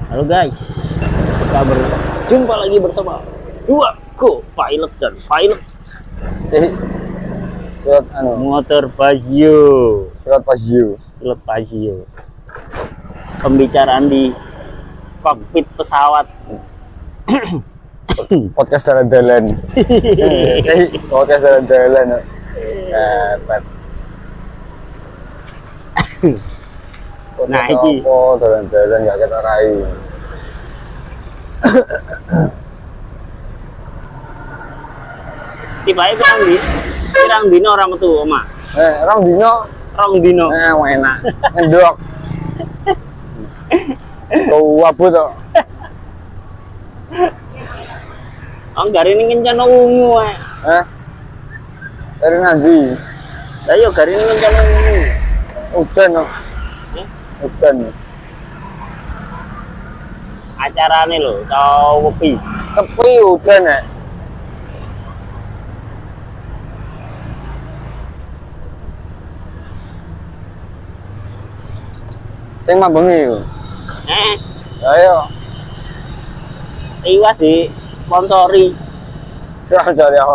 Halo guys, kita berjumpa lagi bersama dua co-pilot dan pilot pilot motor Pasio. pilot Pasio. Pembicaraan di kokpit pesawat. Podcast dalan-dalan. Podcast dalan-dalan. Hebat. Nah, iki dalan-dalan gak kita rai. tiba-tiba pirang dino orang metu omah. Rong dino. Enak. Ngendok. Kau wabut kok. Gari ini ngencana ungu wae. Dari nanti. Lah yo gari ini ngencana ungu. Udan kok. Udan. Acarane lho, sawepi. Sepi udan ya. Sing mambengi yo. Ayo. Iwas di sponsori. Sponsor ya.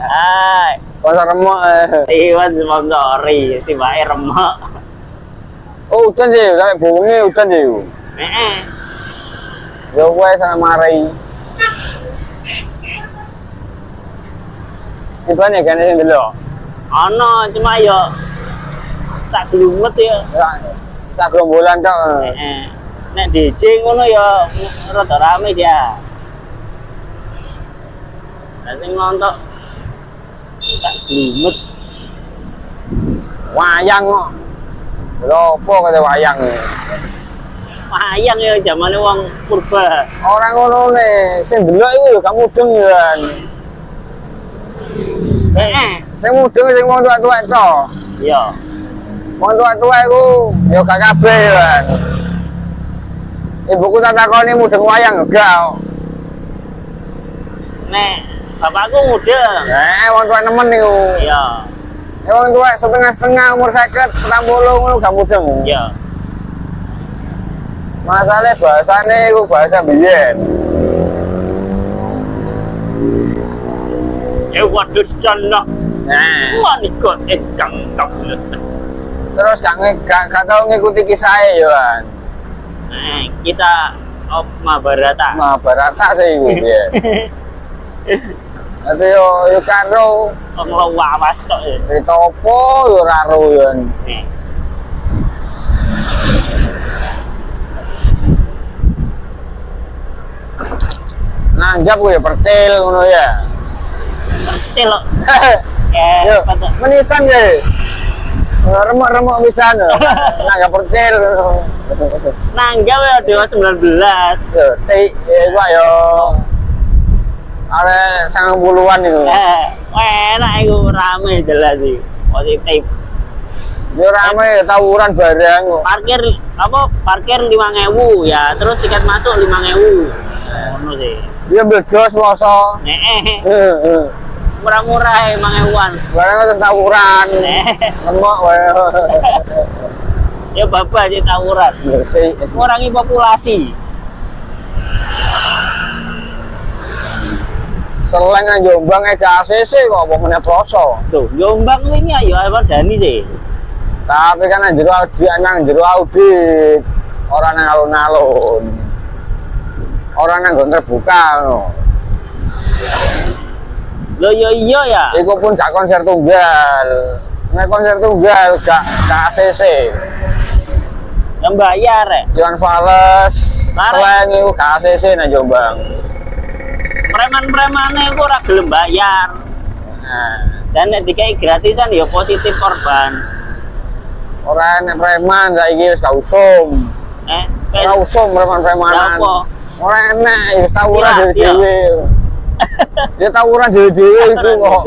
Hai. Sponsor remok. Iwas sponsori, tiba-tiba remok. Oh, udan sih, sampai bengi udan sih. Ya wes sama marai. Tiba nih kan sing delok. Ana cuma yo sak glumet ya. Sak gerombolan tok. Nek DJ ngono ya rada rame ya. Lah sing nonton sak glumet Wayang kok. Lho opo kate wayang. wayang ya zamane wong purba. Ora ngono ne, sing delok iku lho kamu mudeng ya. Sing mudeng sing wong tuwa-tuwa to. Iya. Wong tuwa-tuwa iku ya gak kabeh ya. Ibuku tak takoni mudeng wayang enggak. Nek bapakku mudeng. Wong tuwa nemen niku. Iya. Wong tuwa setengah-setengah umur 50, 40 ngono gak mudeng. Iya. Masalahnya bahasane iku bahasa biyen. Waduh jana. Wanika ingkang kabeles. Terus gak tau ngikuti kisahnya ya kan. Kisah Mahabharata. Mahabharata sih iku piye. Ate yo karo nglawas tok ya. cerita apa yo ora ro yo. Nanggap gue ya pertil ngono ya. Pertil kok. Yo, menisan ge. Remuk-remuk pisan. Nanggap pertil. Nanggap ya Dewa 19. Yo, iku yo. Are 90-an iku. Enak iku rame jelas sih. Positif. Yo rame tawuran barang kok. Parkir 5.000 ya, terus tiket masuk 5.000. Ngono sih. Dia bledos moso. Murah-murah 5.000-an. Barang itu tawuran. Lemok wae. Ya bapak aja tawuran. Ngurangi populasi. Selain Jombang ACC kok apa meneh ploso. Tuh, Jombang wingi ayo Ahmad Dhani sih. Tapi kan nang jero audit. Ora nang alun-alun. Ora nang nggon terbuka ngono. Loh iya ya. Iku pun gak konser tunggal. Nek konser tunggal gak ACC. Yang bayar ya. Iwan Fals. Selain iku gak ACC nang Jombang. Preman-premane iku ora gelem bayar. Dan nek dikai gratisan ya positif korban. Ora nek preman saiki wis gak usum. Ora usum preman-premanan. Ora enak wis tawuran dhewe-dhewe. Ya tawuran dhewe-dhewe iku kok.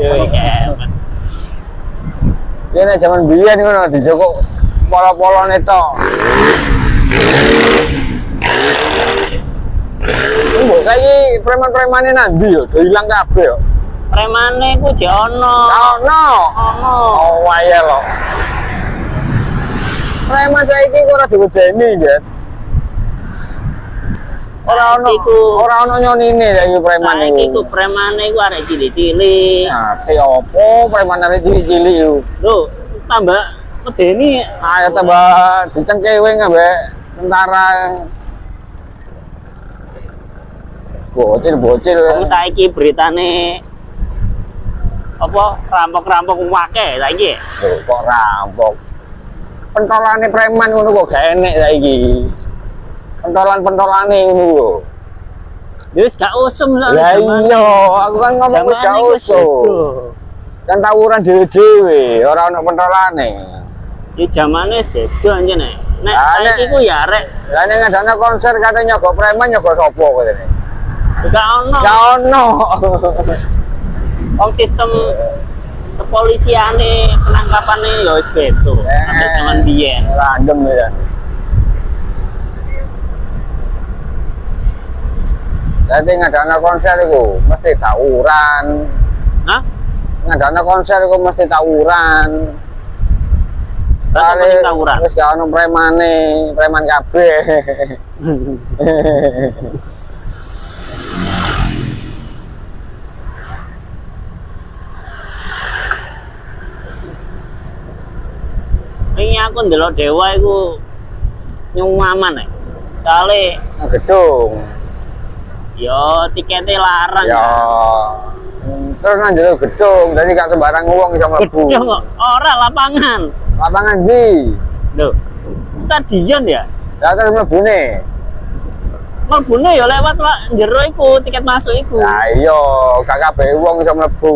Ya nek jaman biyen ngono dijoko polo-polone tok. Mbok saiki preman-premane nang ndi yo? Do ilang kabeh yo. Premane ku jek ono. Ono. Oh wae lho. Preman saiki ora diwedeni, Jet. ora ono nyonine ya iki preman iku. Saiki ku premane iku arek cilik-cilik. Ate opo preman arek cilik-cilik yo. Lho, tambah medeni. Ayo tambah dicengkewing ambek tentara. Bocil. Wong saiki beritane apa rampok-rampok wake saiki. Lho kok rampok. Pentolane preman ngono kok gak enek saiki. Pentolan-pentolane ngono lho. Ya wis gak usum lah. Lah iya, aku kan ngomong wis gak usum. Kan tawuran dhewe-dhewe, ora ono pentolane. Ya zamane wis beda anjene. Nek saiki ku ya arek. Lah nek ngadana konser katanya nyogok preman nyogok sapa katanya. Gak ono. Gak ono. Wong sistem kepolisiane penangkapane ya wis beda. Sampe jaman biyen. Random ya. Jadi ngadana konser itu mesti tawuran. Hah? Ngadana konser itu mesti tawuran. Kali tawuran. Terus gak ono premane, preman kabeh. Ini aku ndelok Dewa iku nyumaman ya. Soale Gedung. yo tiketnya larang. Ya. Terus nang jero gedung, jadi gak sembarang wong iso mlebu. Gedung kok ora lapangan. Lapangan ndi? Lho, stadion ya. Ya terus mlebune. Mlebune ya lewat jero iku tiket masuk iku. Lah iya, gak kabeh wong iso mlebu.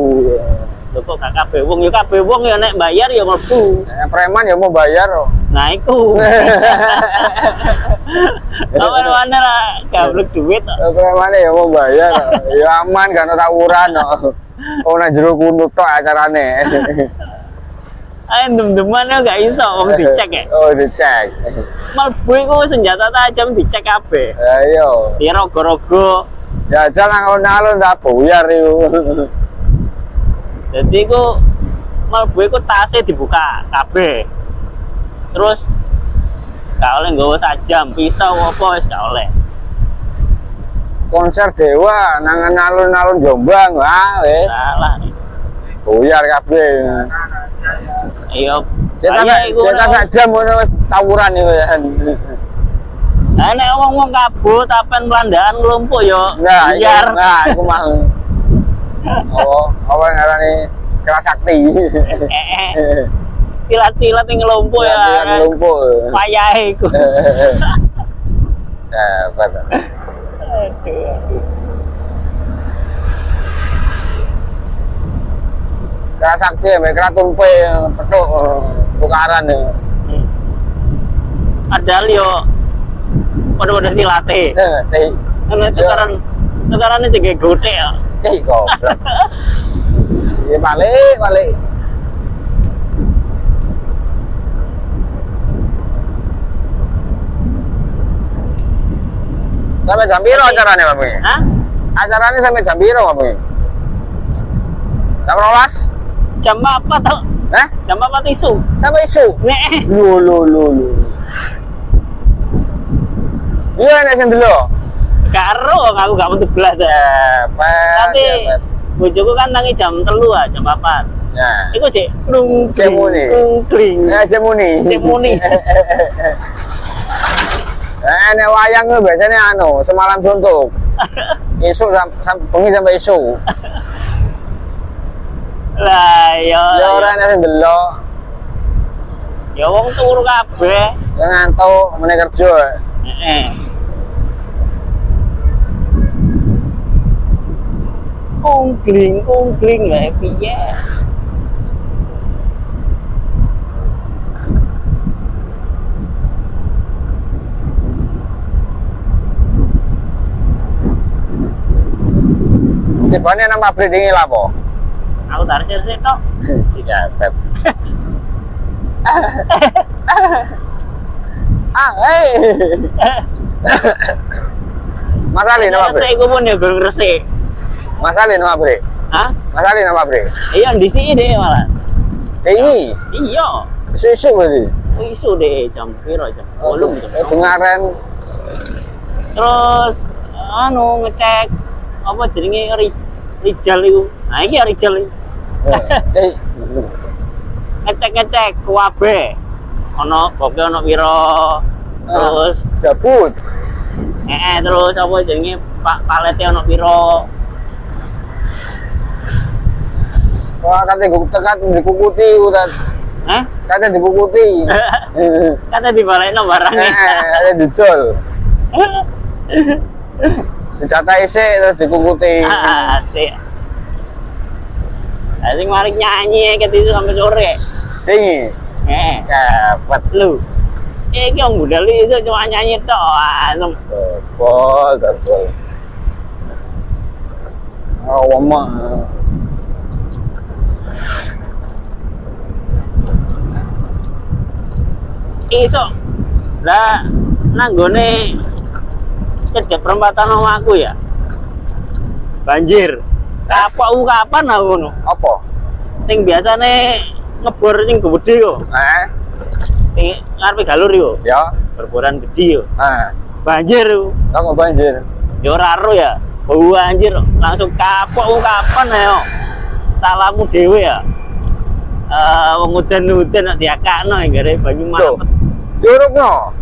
Lho kok gak kabeh wong, ya kabeh wong ya nek bayar ya mlebu. Preman ya mau bayar kok. Nah iku. Awan-awane ra gablek duit kok. Premane ya mau bayar. Ya aman gak ono tawuran kok. Oh nang jero kuno tok acarane. Ayo dem-deman ya gak iso wong dicek ya. Oh dicek. Mlebu iku senjata tajam dicek kabeh. Ya iya. Ya rogo-rogo. Ya jalan alun-alun tak buyar iku. Jadi ku mlebu iku tasnya dibuka kabeh. Terus gak oleh nggawa sajam, pisau apa wis gak oleh. Konser Dewa nang alun-alun Jombang, wah wis. Salah. Buyar kabeh. Iya. Cetak sak jam ngono tawuran iku ya. Nah nek wong-wong kabut apen pelandaan nglumpuk yo. Nah, biar nah iku mah. Oh, apa ngarani kelas sakti. Silat-silat yang ngelumpuk ya. Silat ngelumpuk. Payahe iku. Betul. Aduh. Kelas sakti mek keraton pe petuk tukaran ya. Padahal yo pada silate. Karena tukarannya juga gede ya. Goblok. Ya balik. Sampai jam piro acarane, Pak? Hah? Acarane sampai jam piro, Pak? Jam 12? Jam apa tau? Hah? Jam apa isu? Sampai isu. Nek. Lu. Iya nek sing delok. Karo aku gak metu belas ya. Tapi bojoku kan tangi jam 3 ah, jam 4. Nah. Iku sik klung Cemuni. kling. Ya cemuni. Nek wayang ku biasanya semalam suntuk. Esuk bengi sampai esuk. Lah ya. Ya ora nek sing delok. Ya wong turu kabeh. Ya ngantuk meneh kerja. Heeh. Kungkling lah piye. Tibane nang pabrik dingi lapo? Aku tarik sik tok. Cidatet. Hei. Mas Ali nama pabrik. Resik iku pun ya gurung resik. Mas Ali nama pabrik. Hah? Mas Ali nama pabrik. Iya di sini deh malah. TI. Iya. Isu berarti. Isu deh jam piro jam 8 jam. Kemarin Terus anu ngecek apa jenenge Rijal iku. Nah iki ya Rijal iki. Ngecek kuwabe. Ono boke ono piro. Terus gabut. Terus apa jenenge palete ono piro. Wah, kate tekan dikukuti udah. Kate dikukuti. Kate dibalekno barangnya. Kate didol. Dicata isik terus dikukuti. Asik. Asing mari nyanyi ketisu sampai sore. Sing. Dapat lu. Iki wong budal iso cuma nyanyi tok. Asem. Gol. Oh, mama. Iso. Lah nanggone cedek perempatan omahku ya. Banjir. Kapan aku ngono? Apa? Sing biasane ngebor sing gede kok. Ngarepe galur yo. Ya, Berboran gede yo. Banjir yo. Kok banjir? Ya ora ero ya. Bau anjir langsung kapok kapan ayo. Salahmu dhewe ya. Wong udan-udan nek diakakno gare banyu marepet. Diurupno.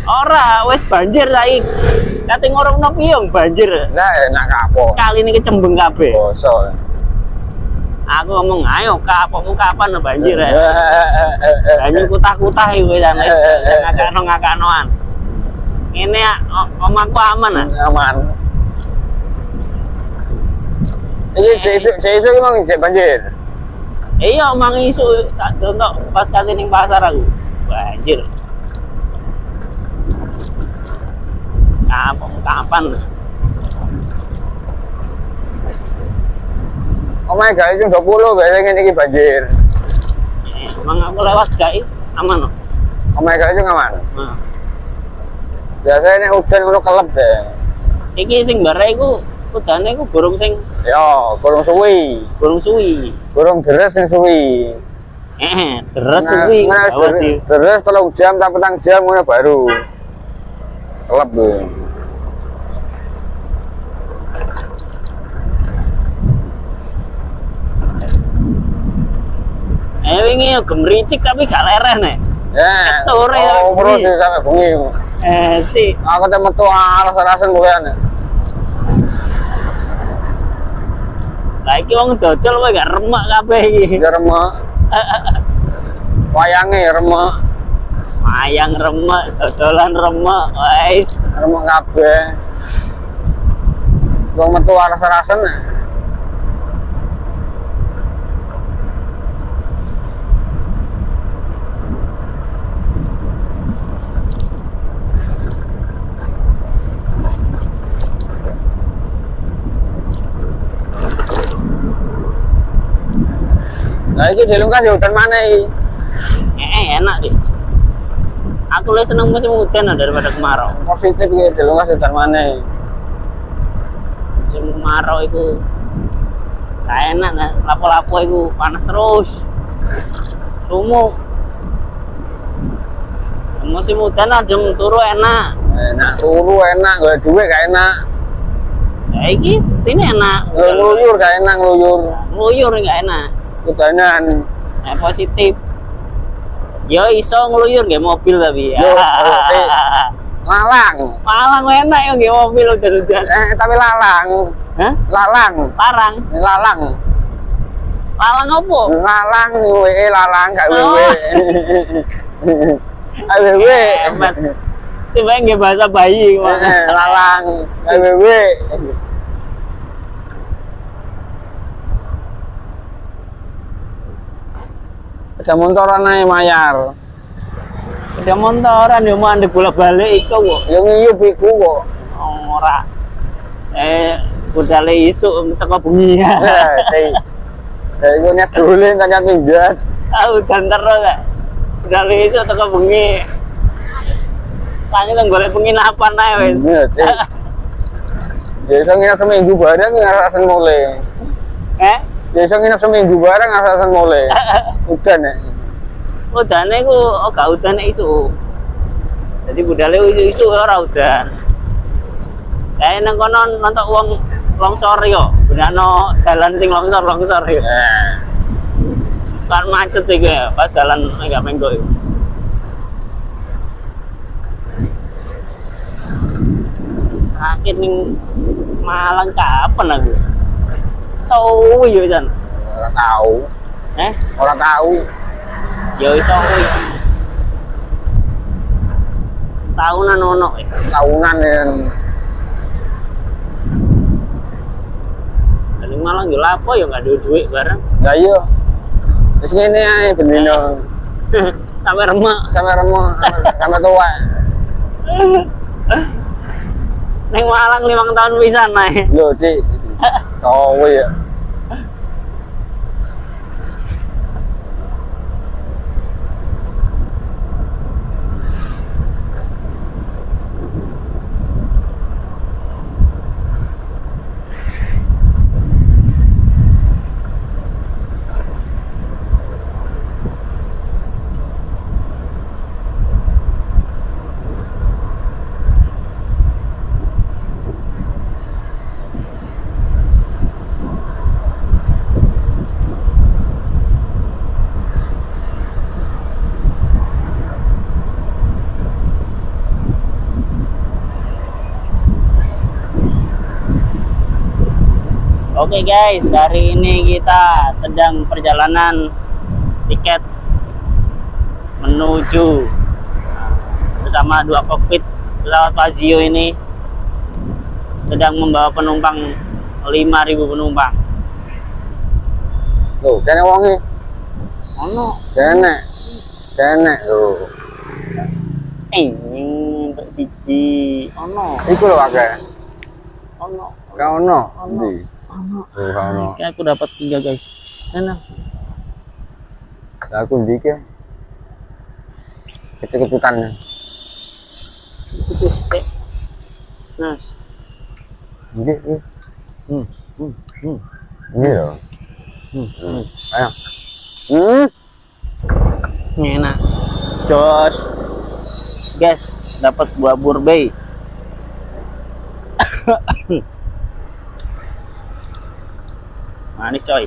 Ora, wis banjir saiki. Kate ngorongno piye banjir. Lah enak kapok. Kali ini kecembeng kabeh. Bosok. Aku ngomong, ayo kapokmu kapan banjir ya? Banyu kutah-kutah iku wis ngakakno-ngakaknoan. Ini omahku aman ah. Aman. Iki jek emang jek banjir. Iya, omang isu contoh pas kali ning pasar aku. Banjir. Kapan? Omahe gawe sing 20 biasanya iki banjir. Emang aku lewat gawe aman loh. Omahe gawe sing aman. Nah. Biasanya nek udan ngono kelep deh. Iki sing bare iku udane iku burung sing Burung suwi. Burung deres sing suwi. Deres suwi. Deres 3 jam ta 4 jam ngono baru. Kelep tuh. Wingi yo gemricik tapi gak lereh nek. Sore terus sampe bengi. Si Aku teh metu alas-alasan kowean. Lah iki wong dodol kowe gak remek kabeh iki. Ya remek. Wayange remek. Wayang remek, dodolan remek, wis Remek kabeh. Wong metu alas-alasan. Nah, ini dilungkas ya udan mana ini? Enak sih. Aku lebih seneng musim hujan daripada kemarau. Positif ya dilungkas ya udan mana ini? Musim kemarau itu gak enak, nah. Lapo-lapo itu panas terus. Sumuk. Musim hujan adem turu enak. Enak turu enak, gak duit gak enak. Ya ini enak. Ngeluyur gak enak, ngeluyur gak enak. Udanan. Positif. Yo iso ngeluyur nggih mobil tapi. Lalang. Lalang enak yo nggih mobil udan-udan. Tapi lalang. Hah? Lalang. Larang. Lalang. Lalang opo? Lalang, lalang gak wewe. Wewe. Tiba nggih bahasa bayi kok. Lalang, gak wewe. Ada montoran ae mayar. Ada montoran yo mandek bolak-balik iku kok. Yo ngiyup iku kok. Ora. Budale isuk teko bengi. Saya iku nyat dolen kan nyat minggat. Udan terus kok. Budale isuk teko bengi. Tangi nang golek penginapan ae wis. Ya iso nginep seminggu bareng ngarasen mulai. Ya iso nginep seminggu bareng ngarasen mulai. Udan ya. Udane ku gak udan isu. Jadi budale isu-isu ora udan. Kayak nang kono nonton uang longsor yo, benano dalan sing longsor yo. Kan macet iki ya, pas dalan enggak menggo yo. Akhir ning Malang kapan aku? Suwi yo jan. Ora tahu. Ora tahu. Yo iso kuwi. Setahunan ono. Tahunan ya. Dari Malang yo lapo yo enggak ada duit bareng. Lah iya. Wis ngene ae bendino. Sampai remek. Sampai tua. Neng Malang 5 tahun pisan nae. Lho, Cik. Oh, iya. Oke guys, hari ini kita sedang perjalanan tiket menuju bersama dua kokpit pesawat Vazio ini sedang membawa penumpang 5.000 penumpang. Loh, kene wonge. Ono. Kene lho. Untuk siji. Ono. Iku lho akeh. Ono. Ka ono. Ono. Ndi? Ono. Ora ono. Kayak aku dapat 3 guys. Enak. Lah aku ndi ki? Kecutan. Nah. Nggih. Iya. Ayo. Enak. Jos. Guys, dapat buah borbei. Manis coy.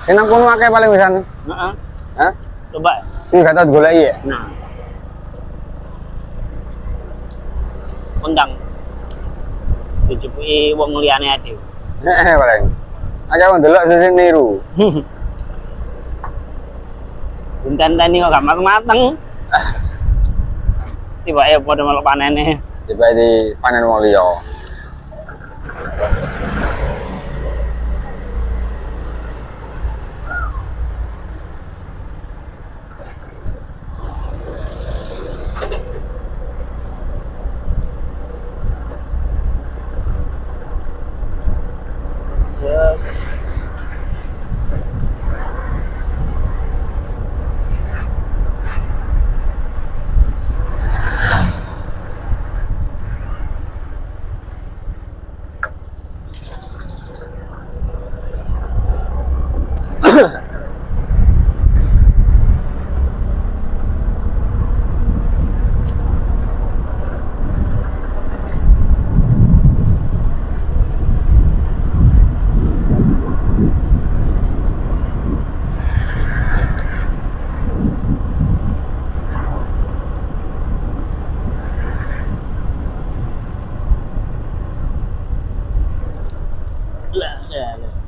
Enang kono akeh paling pisan. Heeh. Hah? Coba. Sing gak tau digoleki ya? Nah. Undang. Dijupuki wong liyane ade. Heeh paling. Aja wong delok sing niru. Bunten-teni kok gak mateng-mateng. Tiba ya padha melok panene. Tiba di panen wong liya. Set.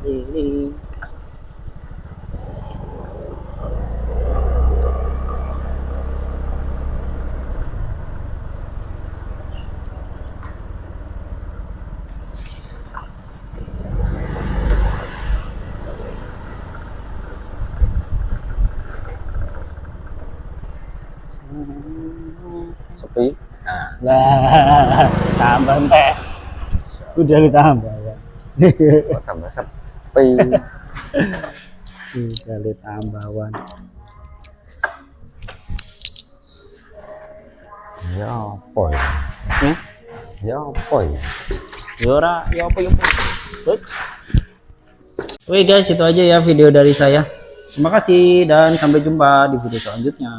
Ini. Sepi. Lah, tambah teh. Udah ditambah ya. Kok tambah sepi. Udah ditambahan. Ya apa ya? Ya? Ya apa ya? Yora, ya apa ya? Oke guys, itu aja ya video dari saya. Terima kasih dan sampai jumpa di video selanjutnya.